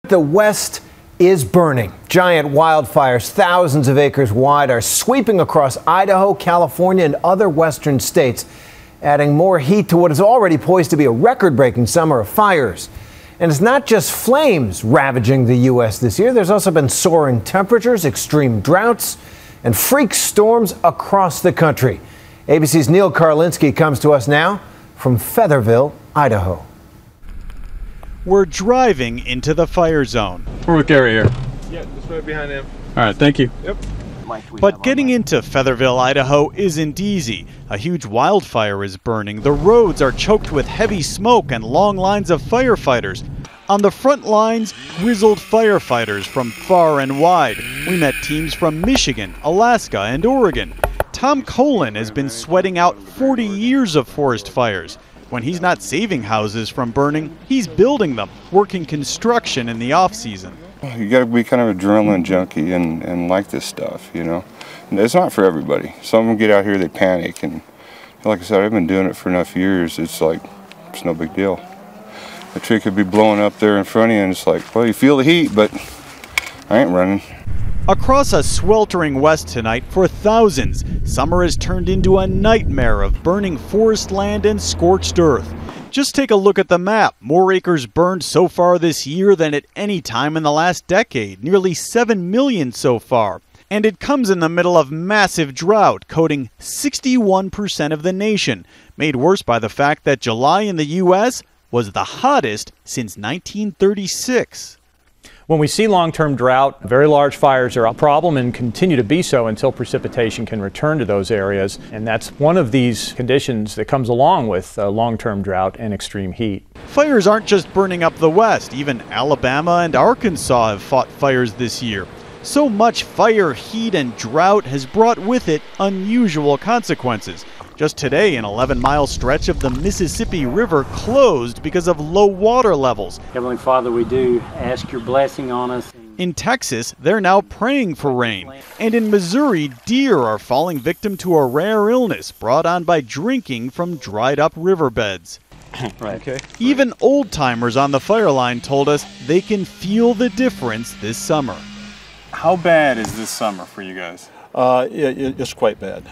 The West is burning. Giant wildfires, thousands of acres wide, are sweeping across Idaho, California, and other western states, adding more heat to what is already poised to be a record-breaking summer of fires. And it's not just flames ravaging the U.S. this year. There's also been soaring temperatures, extreme droughts, and freak storms across the country. ABC's Neil Karlinski comes to us now from Featherville, Idaho. We're driving into the fire zone. We're with Gary here. Yeah, just right behind him. All right, thank you. Yep. But getting into Featherville, Idaho isn't easy. A huge wildfire is burning. The roads are choked with heavy smoke and long lines of firefighters. On the front lines, grizzled firefighters from far and wide. We met teams from Michigan, Alaska, and Oregon. Tom Colin has been sweating out 40 years of forest fires. When he's not saving houses from burning, he's building them, working construction in the off-season. You got to be kind of an adrenaline junkie and like this stuff, you know. And it's not for everybody. Some of them get out here, they panic, and like I said, I've been doing it for enough years. It's like, it's no big deal. The tree could be blowing up there in front of you, and it's like, well, you feel the heat, but I ain't running. Across a sweltering west tonight for thousands, summer has turned into a nightmare of burning forest land and scorched earth. Just take a look at the map. More acres burned so far this year than at any time in the last decade, nearly 7 million so far. And it comes in the middle of massive drought, coating 61% of the nation, made worse by the fact that July in the U.S. was the hottest since 1936. When we see long-term drought, very large fires are a problem and continue to be so until precipitation can return to those areas. And that's one of these conditions that comes along with long-term drought and extreme heat. Fires aren't just burning up the West. Even Alabama and Arkansas have fought fires this year. So much fire, heat, and drought has brought with it unusual consequences. Just today, an 11-mile stretch of the Mississippi River closed because of low water levels. Heavenly Father, we do ask your blessing on us. In Texas, they're now praying for rain. And in Missouri, deer are falling victim to a rare illness brought on by drinking from dried-up riverbeds. Right. Okay. Even old-timers on the fire line told us they can feel the difference this summer. How bad is this summer for you guys? It's quite bad.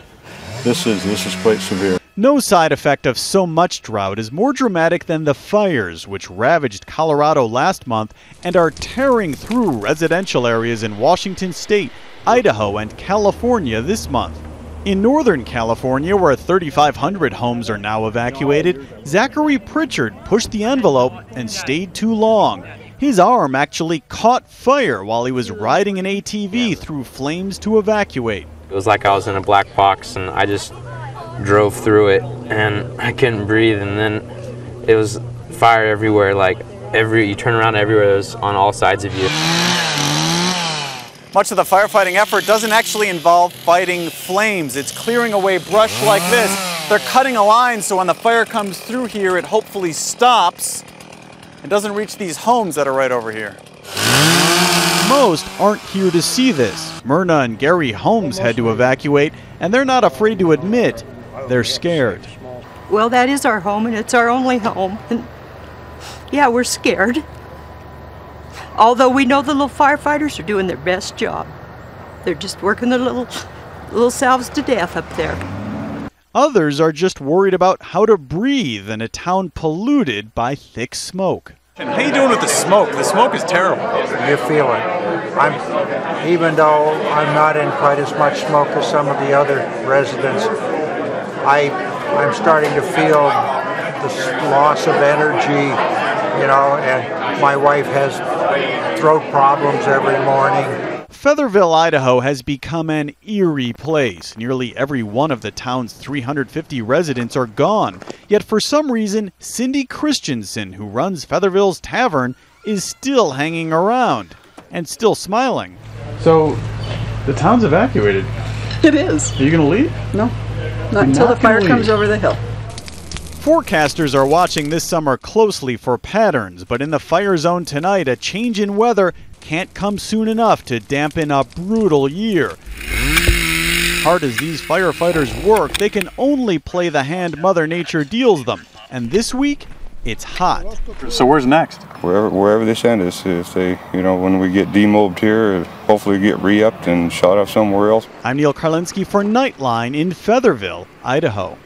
This is quite severe. No side effect of so much drought is more dramatic than the fires, which ravaged Colorado last month and are tearing through residential areas in Washington State, Idaho, and California this month. In Northern California, where 3,500 homes are now evacuated, Zachary Pritchard pushed the envelope and stayed too long. His arm actually caught fire while he was riding an ATV through flames to evacuate. It was like I was in a black box and I just drove through it and I couldn't breathe, and then it was fire everywhere, like you turn around everywhere, it was on all sides of you. Much of the firefighting effort doesn't actually involve fighting flames. It's clearing away brush like this. They're cutting a line so when the fire comes through here, it hopefully stops and doesn't reach these homes that are right over here. Most aren't here to see this. Myrna and Gary Holmes had to evacuate, and they're not afraid to admit they're scared. Well, that is our home, and it's our only home. And yeah, we're scared. Although we know the little firefighters are doing their best job. They're just working their little selves to death up there. Others are just worried about how to breathe in a town polluted by thick smoke. And how you doing with the smoke? The smoke is terrible. You feel it. Even though I'm not in quite as much smoke as some of the other residents, I'm starting to feel the loss of energy, you know, and my wife has throat problems every morning. Featherville, Idaho has become an eerie place. Nearly every one of the town's 350 residents are gone. Yet for some reason, Cindy Christensen, who runs Featherville's Tavern, is still hanging around and still smiling. So, the town's evacuated. It is. Are you going to leave? No, not until the fire comes over the hill. Forecasters are watching this summer closely for patterns, but in the fire zone tonight, a change in weather can't come soon enough to dampen a brutal year. Hard as these firefighters work, they can only play the hand Mother Nature deals them. And this week, It's hot. So where's next? Wherever they send us. If they, when we get demobbed here, hopefully get re-upped and shot off somewhere else. I'm Neil Karlinski for Nightline in Featherville, Idaho.